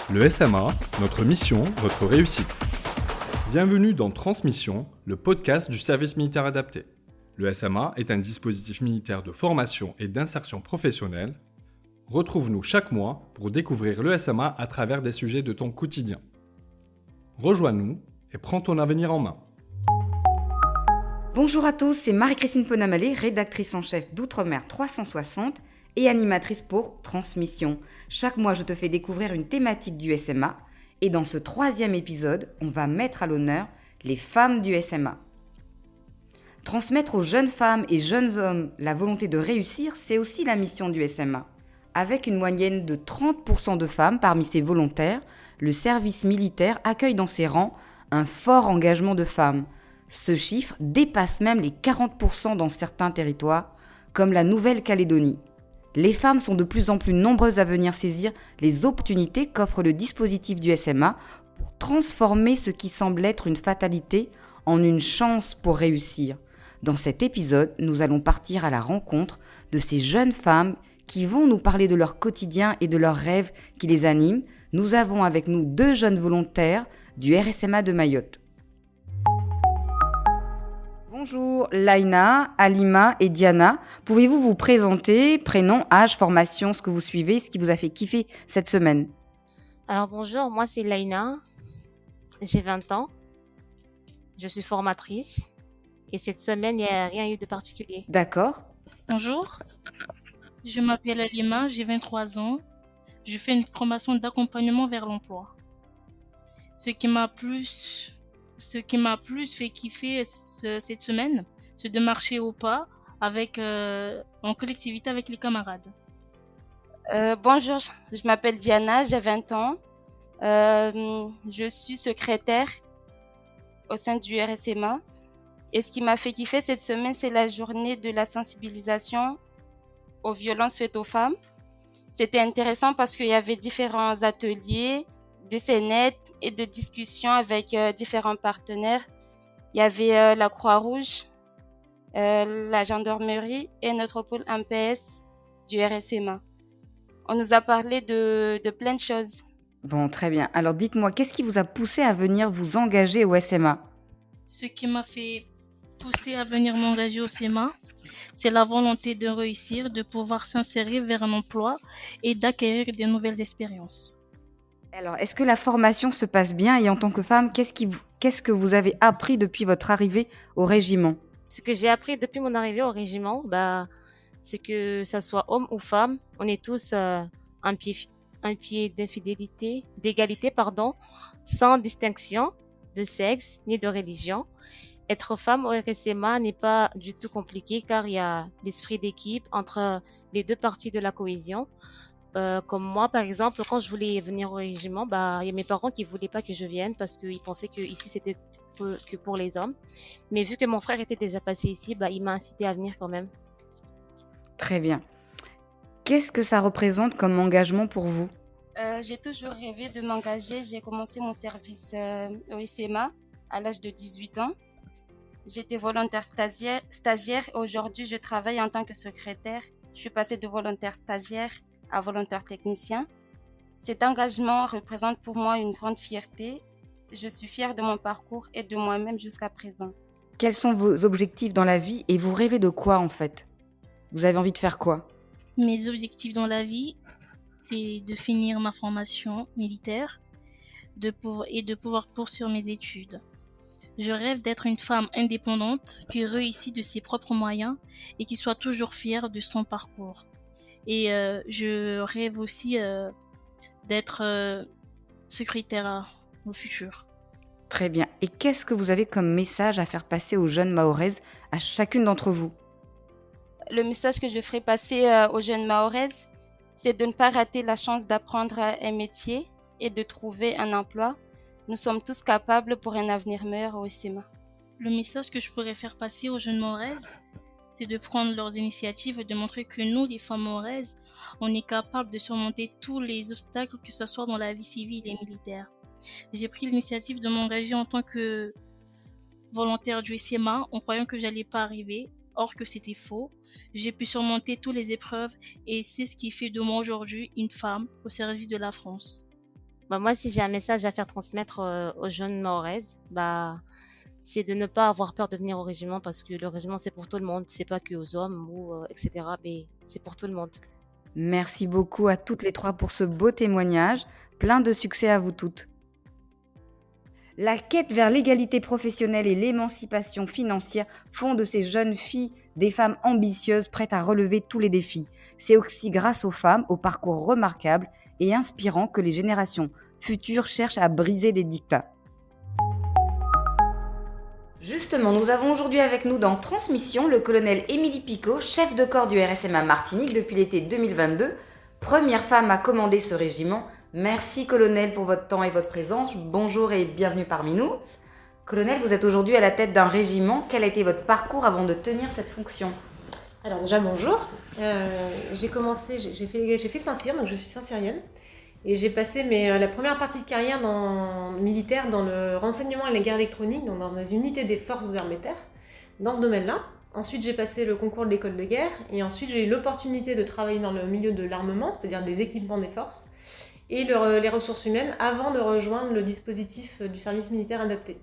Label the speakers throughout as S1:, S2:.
S1: Le SMA, notre mission, votre réussite. Bienvenue dans Transmission, le podcast du service militaire adapté. Le SMA est un dispositif militaire de formation et d'insertion professionnelle. Retrouve-nous chaque mois pour découvrir le SMA à travers des sujets de ton quotidien. Rejoins-nous et prends ton avenir en main.
S2: Bonjour à tous, c'est Marie-Christine Ponamalé, rédactrice en chef d'Outre-mer 360 et animatrice pour Transmission. Chaque mois, je te fais découvrir une thématique du SMA et dans ce 3e épisode, on va mettre à l'honneur les femmes du SMA. Transmettre aux jeunes femmes et jeunes hommes la volonté de réussir, c'est aussi la mission du SMA. Avec une moyenne de 30% de femmes parmi ses volontaires, le service militaire accueille dans ses rangs un fort engagement de femmes. Ce chiffre dépasse même les 40% dans certains territoires, comme la Nouvelle-Calédonie. Les femmes sont de plus en plus nombreuses à venir saisir les opportunités qu'offre le dispositif du SMA pour transformer ce qui semble être une fatalité en une chance pour réussir. Dans cet épisode, nous allons partir à la rencontre de ces jeunes femmes qui vont nous parler de leur quotidien et de leurs rêves qui les animent. Nous avons avec nous 2 jeunes volontaires du RSMA de Mayotte. Bonjour Laïna, Alima et Diana. Pouvez-vous vous présenter, prénom, âge, formation, ce que vous suivez, ce qui vous a fait kiffer cette semaine?
S3: Alors bonjour, moi c'est Laïna, j'ai 20 ans, je suis formatrice et cette semaine il n'y a rien eu de particulier.
S2: D'accord.
S4: Bonjour, je m'appelle Alima, j'ai 23 ans. Je fais une formation d'accompagnement vers l'emploi. Ce qui m'a plus fait kiffer cette semaine, c'est de marcher au pas en collectivité avec les camarades.
S5: Bonjour, je m'appelle Diana, j'ai 20 ans. Je suis secrétaire au sein du RSMA. Et ce qui m'a fait kiffer cette semaine, c'est la journée de la sensibilisation aux violences faites aux femmes. C'était intéressant parce qu'il y avait différents ateliers, des scénettes et de discussions avec différents partenaires. Il y avait la Croix-Rouge, la gendarmerie et notre pôle MPS du RSMA. On nous a parlé de plein de choses.
S2: Bon, très bien. Alors dites-moi, qu'est-ce qui vous a poussé à venir vous engager au SMA?
S4: Ce qui m'a fait pousser à venir m'engager au SMA, c'est la volonté de réussir, de pouvoir s'insérer vers un emploi et d'acquérir de nouvelles expériences.
S2: Alors, est-ce que la formation se passe bien et en tant que femme, qu'est-ce que vous avez appris depuis votre arrivée au régiment?
S3: Ce que j'ai appris depuis mon arrivée au régiment, c'est que ça soit homme ou femme, on est tous un pied d'égalité, sans distinction de sexe ni de religion. Être femme au RSMA n'est pas du tout compliqué car il y a l'esprit d'équipe entre les deux parties de la cohésion. Comme moi, par exemple, quand je voulais venir au régiment, il y a mes parents qui voulaient pas que je vienne parce qu'ils pensaient que ici c'était que pour les hommes. Mais vu que mon frère était déjà passé ici, il m'a incité à venir quand même.
S2: Très bien. Qu'est-ce que ça représente comme engagement pour vous?
S5: J'ai toujours rêvé de m'engager. J'ai commencé mon service au SMA à l'âge de 18 ans. J'étais volontaire stagiaire et aujourd'hui je travaille en tant que secrétaire. Je suis passée de volontaire stagiaire à volontaire technicien. Cet engagement représente pour moi une grande fierté. Je suis fière de mon parcours et de moi-même jusqu'à présent.
S2: Quels sont vos objectifs dans la vie et vous rêvez de quoi en fait? Vous avez envie de faire quoi?
S4: Mes objectifs dans la vie, c'est de finir ma formation militaire de pouvoir poursuivre mes études. Je rêve d'être une femme indépendante qui réussit de ses propres moyens et qui soit toujours fière de son parcours. Et je rêve aussi d'être secrétaire au futur.
S2: Très bien. Et qu'est-ce que vous avez comme message à faire passer aux jeunes Mahoraises, à chacune d'entre vous?
S5: Le message que je ferai passer aux jeunes Mahoraises, c'est de ne pas rater la chance d'apprendre un métier et de trouver un emploi. Nous sommes tous capables pour un avenir meilleur au SMA.
S4: Le message que je pourrais faire passer aux jeunes Mahoraises, c'est de prendre leurs initiatives et de montrer que nous, les femmes mahoraises, on est capable de surmonter tous les obstacles, que ce soit dans la vie civile et militaire. J'ai pris l'initiative de m'engager en tant que volontaire du SMA en croyant que j'allais pas arriver, or que c'était faux. J'ai pu surmonter toutes les épreuves et c'est ce qui fait de moi aujourd'hui une femme au service de la France.
S3: Bah, moi, si j'ai un message à faire transmettre aux jeunes mahoraises, bah, c'est de ne pas avoir peur de venir au régiment parce que le régiment, c'est pour tout le monde. C'est pas que aux hommes ou etc. Mais c'est pour tout le monde.
S2: Merci beaucoup à toutes les trois pour ce beau témoignage. Plein de succès à vous toutes. La quête vers l'égalité professionnelle et l'émancipation financière font de ces jeunes filles des femmes ambitieuses prêtes à relever tous les défis. C'est aussi grâce aux femmes, au parcours remarquable et inspirant que les générations futures cherchent à briser des dictats. Justement, nous avons aujourd'hui avec nous dans Transmission le colonel Émilie Picot, chef de corps du RSMA Martinique depuis l'été 2022, première femme à commander ce régiment. Merci colonel pour votre temps et votre présence. Bonjour et bienvenue parmi nous. Colonel, vous êtes aujourd'hui à la tête d'un régiment. Quel a été votre parcours avant de tenir cette fonction ?
S6: Alors déjà bonjour, j'ai fait Saint-Cyr, donc je suis saint-cyrienne et j'ai passé la première partie de carrière militaire dans le renseignement et la guerre électronique, donc dans les unités des forces armées terres, dans ce domaine-là. Ensuite j'ai passé le concours de l'école de guerre et ensuite j'ai eu l'opportunité de travailler dans le milieu de l'armement, c'est-à-dire des équipements des forces et les ressources humaines avant de rejoindre le dispositif du service militaire adapté.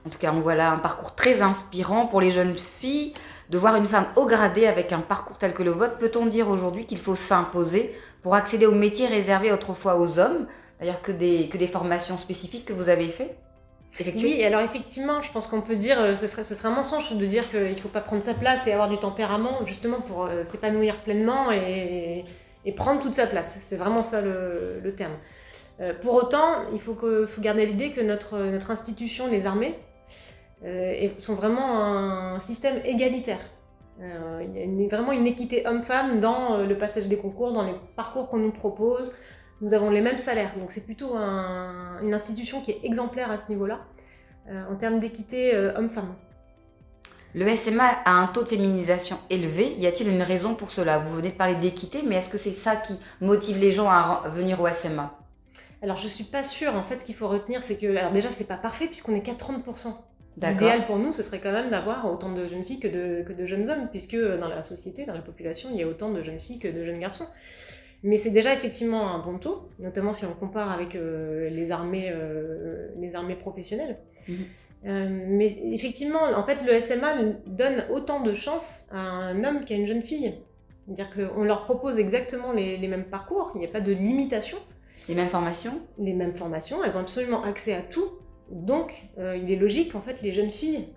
S2: En tout cas, on voit là un parcours très inspirant pour les jeunes filles. De voir une femme haut gradée avec un parcours tel que le vôtre, peut-on dire aujourd'hui qu'il faut s'imposer pour accéder aux métiers réservés autrefois aux hommes ? D'ailleurs, que des formations spécifiques que vous avez effectuées ?
S6: Oui, alors effectivement, je pense qu'on peut dire, ce serait un mensonge de dire qu'il ne faut pas prendre sa place et avoir du tempérament, justement pour s'épanouir pleinement et prendre toute sa place. C'est vraiment ça le terme. Pour autant, il faut garder l'idée que notre institution, les armées, sont vraiment un système égalitaire. Il y a vraiment une équité homme-femme dans le passage des concours, dans les parcours qu'on nous propose. Nous avons les mêmes salaires, donc c'est plutôt une institution qui est exemplaire à ce niveau-là, en termes d'équité homme-femme.
S2: Le SMA a un taux de féminisation élevé. Y a-t-il une raison pour cela ? Vous venez de parler d'équité, mais est-ce que c'est ça qui motive les gens à venir au SMA ?
S6: Alors je suis pas sûre, en fait ce qu'il faut retenir c'est que, alors déjà c'est pas parfait puisqu'on n'est qu'à 30%.
S2: D'accord.
S6: L'idéal pour nous ce serait quand même d'avoir autant de jeunes filles que de jeunes hommes, puisque dans la société, dans la population, il y a autant de jeunes filles que de jeunes garçons. Mais c'est déjà effectivement un bon taux, notamment si on compare avec les armées professionnelles. Mais effectivement, en fait le SMA donne autant de chances à un homme qu'à une jeune fille. C'est-à-dire qu'on leur propose exactement les mêmes parcours, il n'y a pas de limitation.
S2: Les mêmes formations ?
S6: Les mêmes formations, elles ont absolument accès à tout. Donc, il est logique qu'en fait, les jeunes filles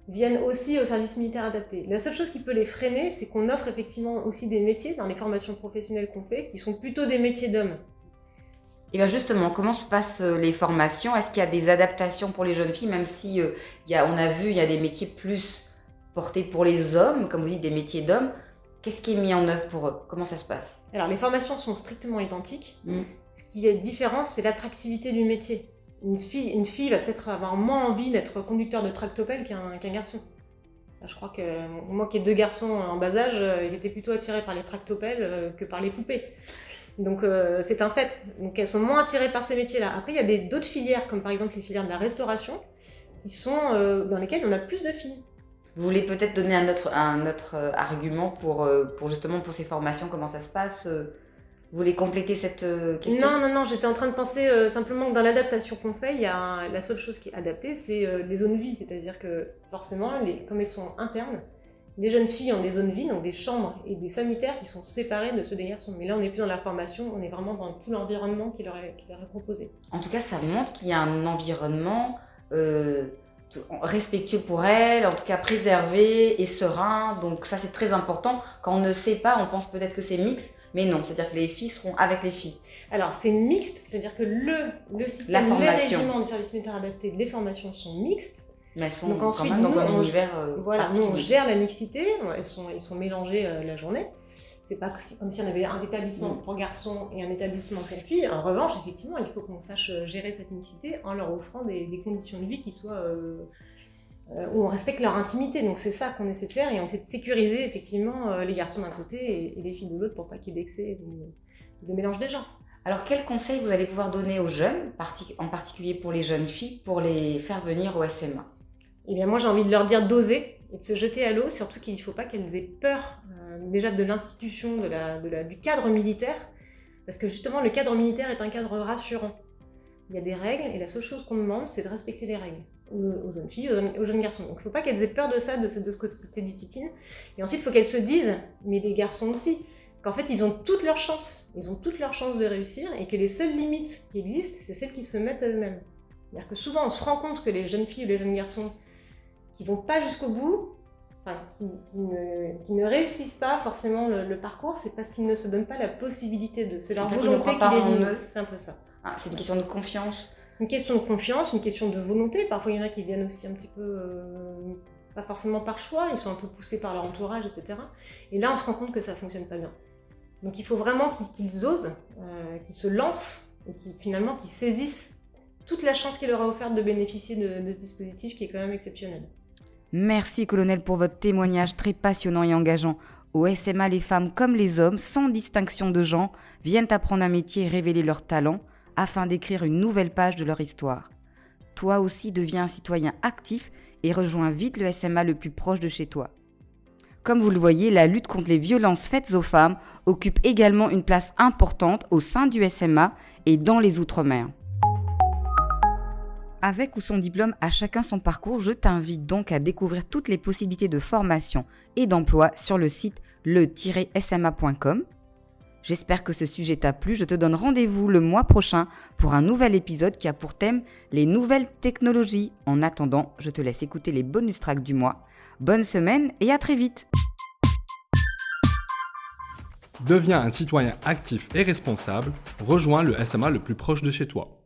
S6: viennent aussi au service militaire adapté. La seule chose qui peut les freiner, c'est qu'on offre effectivement aussi des métiers dans les formations professionnelles qu'on fait, qui sont plutôt des métiers d'hommes.
S2: Et bien justement, comment se passent les formations ? Est-ce qu'il y a des adaptations pour les jeunes filles, même si on a vu, il y a des métiers plus portés pour les hommes, comme vous dites, des métiers d'hommes. Qu'est-ce qui est mis en œuvre pour eux ? Comment ça se passe ?
S6: Alors, les formations sont strictement identiques. Ce qui est différent, c'est l'attractivité du métier. Une fille va peut-être avoir moins envie d'être conducteur de tractopelle qu'un garçon. Ça, je crois que moi qui ai 2 garçons en bas âge, ils étaient plutôt attirés par les tractopelles que par les poupées. Donc c'est un fait. Donc elles sont moins attirées par ces métiers-là. Après, il y a d'autres filières, comme par exemple les filières de la restauration, qui sont dans lesquelles on a plus de filles.
S2: Vous voulez peut-être donner un autre argument pour justement pour ces formations, comment ça se passe ? Vous voulez compléter cette question ?
S6: Non, j'étais en train de penser simplement que dans l'adaptation qu'on fait, la seule chose qui est adaptée, c'est les zones vie. C'est-à-dire que forcément, comme elles sont internes, les jeunes filles ont des zones vie, donc des chambres et des sanitaires qui sont séparés de ceux des garçons. Mais là, on n'est plus dans la formation, on est vraiment dans tout l'environnement qui leur est proposé.
S2: En tout cas, ça montre qu'il y a un environnement respectueux pour elles, en tout cas préservé et serein. Donc ça, c'est très important. Quand on ne sait pas, on pense peut-être que c'est mixte. Mais non, c'est-à-dire que les filles seront avec les filles.
S6: Alors, c'est mixte, c'est-à-dire que le système, les régiments du service militaire adapté, les formations sont mixtes.
S2: Mais elles sont
S6: donc ensuite,
S2: quand même dans un univers
S6: nous, on gère la mixité, ils sont mélangés la journée. C'est pas comme si on avait un établissement pour garçons et un établissement pour filles. En revanche, effectivement, il faut qu'on sache gérer cette mixité en leur offrant des conditions de vie qui soient... où on respecte leur intimité, donc c'est ça qu'on essaie de faire et on essaie de sécuriser effectivement les garçons d'un côté et les filles de l'autre pour pas qu'il y ait d'excès de mélange des genres.
S2: Alors quels conseils vous allez pouvoir donner aux jeunes, en particulier pour les jeunes filles, pour les faire venir au SMA ?
S6: Eh bien moi j'ai envie de leur dire d'oser et de se jeter à l'eau, surtout qu'il ne faut pas qu'elles aient peur déjà de l'institution, du cadre militaire, parce que justement le cadre militaire est un cadre rassurant. il y a des règles, et la seule chose qu'on demande, c'est de respecter les règles aux jeunes filles, aux jeunes garçons. Donc il ne faut pas qu'elles aient peur de ça, de ce côté discipline. Et ensuite, il faut qu'elles se disent, mais les garçons aussi, qu'en fait, ils ont toutes leurs chances. Ils ont toutes leurs chances de réussir, et que les seules limites qui existent, c'est celles qu'ils se mettent à eux-mêmes. C'est-à-dire que souvent, on se rend compte que les jeunes filles ou les jeunes garçons qui ne vont pas jusqu'au bout, qui ne réussissent pas forcément le parcours, c'est parce qu'ils ne se donnent pas la possibilité de. C'est leur
S2: En fait, ils ne
S6: volonté
S2: croient pas
S6: qui les
S2: en
S6: limite.
S2: eux.
S6: C'est un peu ça.
S2: Ah, c'est une question de confiance.
S6: Une question de confiance, une question de volonté. Parfois, il y en a qui viennent aussi un petit peu, pas forcément par choix, ils sont un peu poussés par leur entourage, etc. Et là, on se rend compte que ça ne fonctionne pas bien. Donc, il faut vraiment qu'ils osent, qu'ils se lancent, et finalement qu'ils saisissent toute la chance qu'il leur a offerte de bénéficier de ce dispositif qui est quand même exceptionnel.
S2: Merci colonel pour votre témoignage très passionnant et engageant. Au SMA, les femmes comme les hommes, sans distinction de genre, viennent apprendre un métier et révéler leurs talents afin d'écrire une nouvelle page de leur histoire. Toi aussi, deviens un citoyen actif et rejoins vite le SMA le plus proche de chez toi. Comme vous le voyez, la lutte contre les violences faites aux femmes occupe également une place importante au sein du SMA et dans les Outre-mer. Avec ou sans diplôme, à chacun son parcours, je t'invite donc à découvrir toutes les possibilités de formation et d'emploi sur le site le-sma.com. J'espère que ce sujet t'a plu. Je te donne rendez-vous le mois prochain pour un nouvel épisode qui a pour thème les nouvelles technologies. En attendant, je te laisse écouter les bonus tracks du mois. Bonne semaine et à très vite.
S1: Deviens un citoyen actif et responsable. Rejoins le SMA le plus proche de chez toi.